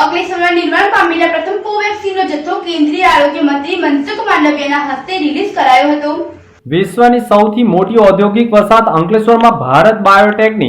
અંકલેશ્વરમાં નિર્માણ પામેલા પ્રથમ કોવેક્સિનનો જથ્થો કેન્દ્રીય આરોગ્ય મંત્રી મનસુખ માંડવિયાના હસ્તે રિલીઝ કરાયો હતો। વિશ્વની સૌથી મોટી ઔદ્યોગિક વસાહત અંકલેશ્વરમાં ભારત બાયોટેકની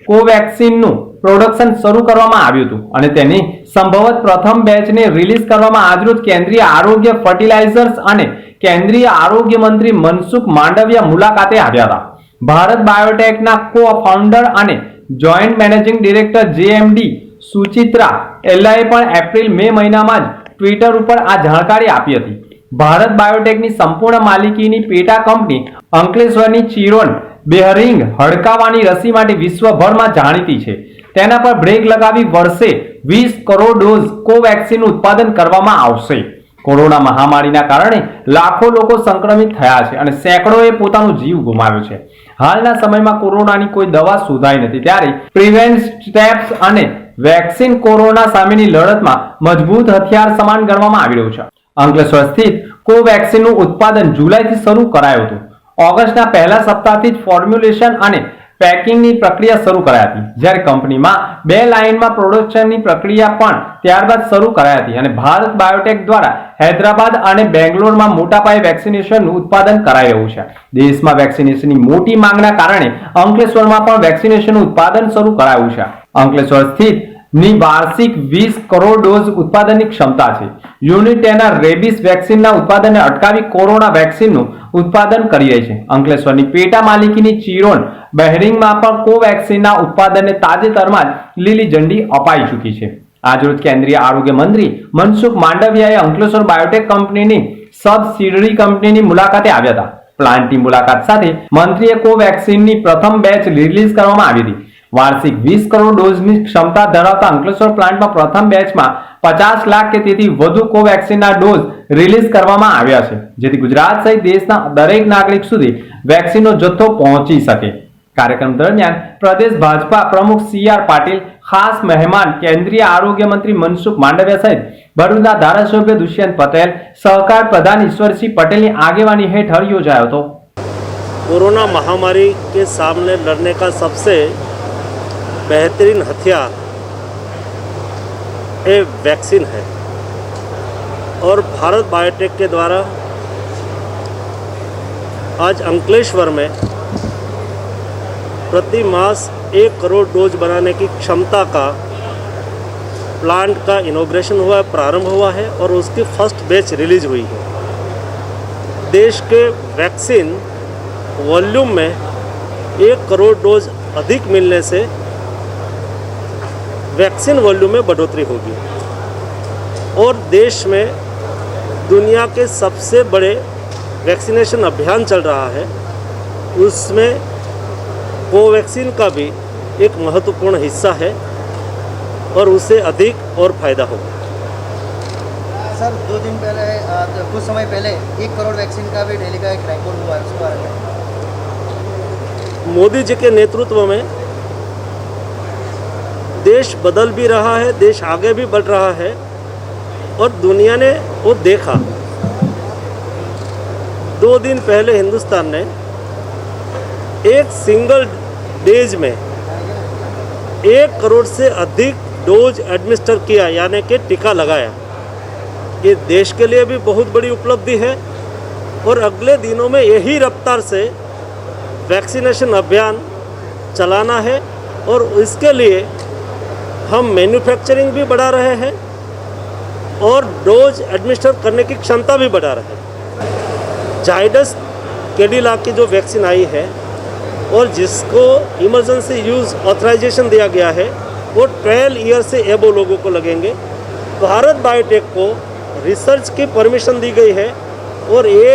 કોવેક્સિનનું પ્રોડક્શન શરૂ કરવામાં આવ્યું હતું અને તેની સંભવત પ્રથમ બેચને રિલીઝ કરવામાં આજરોજ કેન્દ્રીય આરોગ્ય ફર્ટિલાઇઝર્સ અને કેન્દ્રીય આરોગ્ય મંત્રી મનસુખ માંડવિયા મુલાકાતે આવ્યા હતા। ભારત બાયોટેકના કો-ફાઉન્ડર અને જોઈન્ટ મેનેજિંગ ડિરેક્ટર જેએમડી સુચિત્રા એલ્લાએ પણ એપ્રિલ મે મહિનામાં જ ટ્વિટર ઉપર આ જાણકારી આપી હતી। ભારત બાયોટેકની સંપૂર્ણ માલિકીની પેટા કંપની અંકલેશ્વરની ચિરોન બેહરિંગ હડકાવાની રસી માટે વિશ્વભરમાં જાણીતી છે। તેના પર બ્રેક લગાવી વર્ષે 20 કરોડ ડોઝ કોવેક્સિનનું ઉત્પાદન કરવામાં આવશે। કોરોના મહામારીના કારણે લાખો લોકો સંક્રમિત થયા છે અને સેંકડોએ પોતાનો જીવ ગુમાવ્યો છે। હાલના સમયમાં કોરોનાની કોઈ દવા શોધાઈ નથી, ત્યારે પ્રિવેન્ટ સ્ટેપ્સ અને વેક્સિન કોરોના સામેની લડતમાં મજબૂત હથિયાર સમાન ગણવામાં આવી રહ્યું છે। અંકલેશ્વર સ્થિત કોવેક્સિનનું ઉત્પાદન જુલાઈથી શરૂ કરાયું હતું। ઓગસ્ટના પહેલા સપ્તાહથી જ ફોર્મ્યુલેશન અને પેકિંગની પ્રક્રિયા શરૂ કરાઈ હતી, જ્યારે કંપનીમાં 2 લાઇનમાં પ્રોડક્શનની પ્રક્રિયા પણ ત્યારબાદ શરૂ કરાઈ હતી અને ભારત બાયોટેક દ્વારા હૈદરાબાદ અને બેંગ્લોરમાં મોટા પાયે વેક્સિનેશનનું ઉત્પાદન કરાઈ રહ્યું છે। દેશમાં વેક્સિનેશનની મોટી માંગના કારણે અંકલેશ્વરમાં પણ વેક્સિનેશનનું ઉત્પાદન શરૂ કરાયું છે। અંકલેશ્વર સ્થિત ની વાર્ષિક 20 કરોડ ડોઝ ઉત્પાદનની ક્ષમતા છે। યુનિટ તેના રેબિસ વેક્સિનના ઉત્પાદનને અટકાવી કોરોના વેક્સિનનું ઉત્પાદન કરી રહી છે। અંકલેશ્વરની પેટા માલિકીની ચિરોન બેહરિંગમાં પણ કોવેક્સિનના ઉત્પાદનને તાજેતરમાં જ લીલી ઝંડી અપાઈ ચૂકી છે। આજરોજ કેન્દ્રીય આરોગ્ય મંત્રી મનસુખ માંડવિયાએ અંકલેશ્વર બાયોટેક કંપનીની સબસિડરી કંપનીની મુલાકાતે આવ્યા હતા। પ્લાન્ટની મુલાકાત સાથે મંત્રીએ કોવેક્સિનની પ્રથમ બેચ રિલીઝ કરવામાં આવી હતી। वार्षिक 20 करोड़ डोजनी क्षमता धरावता अंकलेश्वर प्लांटમાં प्रथम બેચમાં 50 लाख के તેથી વધુ કોવેક્સિનના ડોઝ રિલીઝ કરવામાં આવ્યા છે, જેથી ગુજરાત સહિત દેશના દરેક નાગરિક સુધી વેક્સિનનો જથ્થો પહોંચી શકે। કાર્યક્રમ દરમિયાન પ્રદેશ ભાજપા પ્રમુખ CR પાટીલ, ખાસ મહેમાન કેન્દ્રીય આરોગ્ય મંત્રી મનસુખ માંડવિયા સહિત ભરૂચના ધારાસભ્ય દુષ્યંત પટેલ, સહકાર પ્રધાન ઈશ્વરસિંહ પટેલની આગેવાની હેઠળ યોજાયો હતો। कोरोना महामारी के सामने लड़ने का सबसे बेहतरीन हथियार ये वैक्सीन है और भारत बायोटेक के द्वारा आज अंकलेश्वर में प्रति मास 1 करोड़ डोज बनाने की क्षमता का प्लांट का इनॉग्रेशन हुआ है, प्रारंभ हुआ है और उसकी फर्स्ट बैच रिलीज हुई है। देश के वैक्सीन वॉल्यूम में 1 करोड़ डोज अधिक मिलने से वैक्सीन वॉल्यूम में बढ़ोतरी होगी और देश में दुनिया के सबसे बड़े वैक्सीनेशन अभियान चल रहा है, उसमें कोवैक्सीन का भी एक महत्वपूर्ण हिस्सा है और उससे अधिक और फ़ायदा होगा। सर, 2 दिन पहले कुछ समय पहले 1 करोड़ वैक्सीन का भी दिल्ली का एक रिकॉर्ड हुआ है, उसके बारे में मोदी जी के नेतृत्व में देश बदल भी रहा है, देश आगे भी बढ़ रहा है और दुनिया ने वो देखा। 2 दिन पहले हिंदुस्तान ने एक सिंगल डेज में 1 करोड़ से अधिक डोज एडमिनिस्टर किया, यानी कि टीका लगाया। ये देश के लिए भी बहुत बड़ी उपलब्धि है और अगले दिनों में यही रफ्तार से वैक्सीनेशन अभियान चलाना है और इसके लिए हम मैन्युफैक्चरिंग भी बढ़ा रहे हैं और डोज एडमिनिस्टर करने की क्षमता भी बढ़ा रहे हैं। जाइडस कैडिला की जो वैक्सीन आई है और जिसको इमरजेंसी यूज़ ऑथराइजेशन दिया गया है वो 12 ईयर से एबो लोगों को लगेंगे। भारत बायोटेक को रिसर्च की परमिशन दी गई है और ये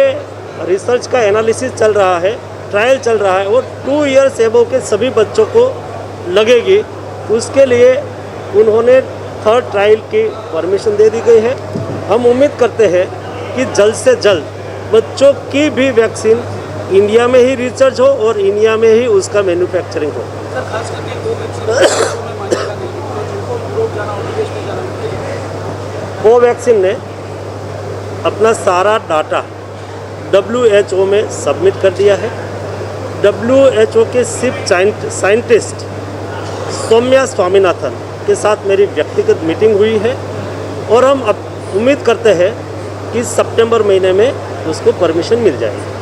रिसर्च का एनालिसिस चल रहा है, ट्रायल चल रहा है और 2 ईयर्स एबो के सभी बच्चों को लगेगी। उसके लिए उन्होंने 3rd ट्रायल की परमिशन दे दी गई है। हम उम्मीद करते हैं कि जल्द से जल्द बच्चों की भी वैक्सीन इंडिया में ही रिसर्च हो और इंडिया में ही उसका मैन्युफैक्चरिंग हो। कोवैक्सीन ने अपना सारा डाटा WHO में सबमिट कर दिया है। WHO के चीफ साइंटिस्ट सौम्या स्वामीनाथन के साथ मेरी व्यक्तिगत व्यक्तिगत मीटिंग हुई है और हम अब उम्मीद करते हैं कि सितंबर महीने में उसको परमिशन मिल जाएगी।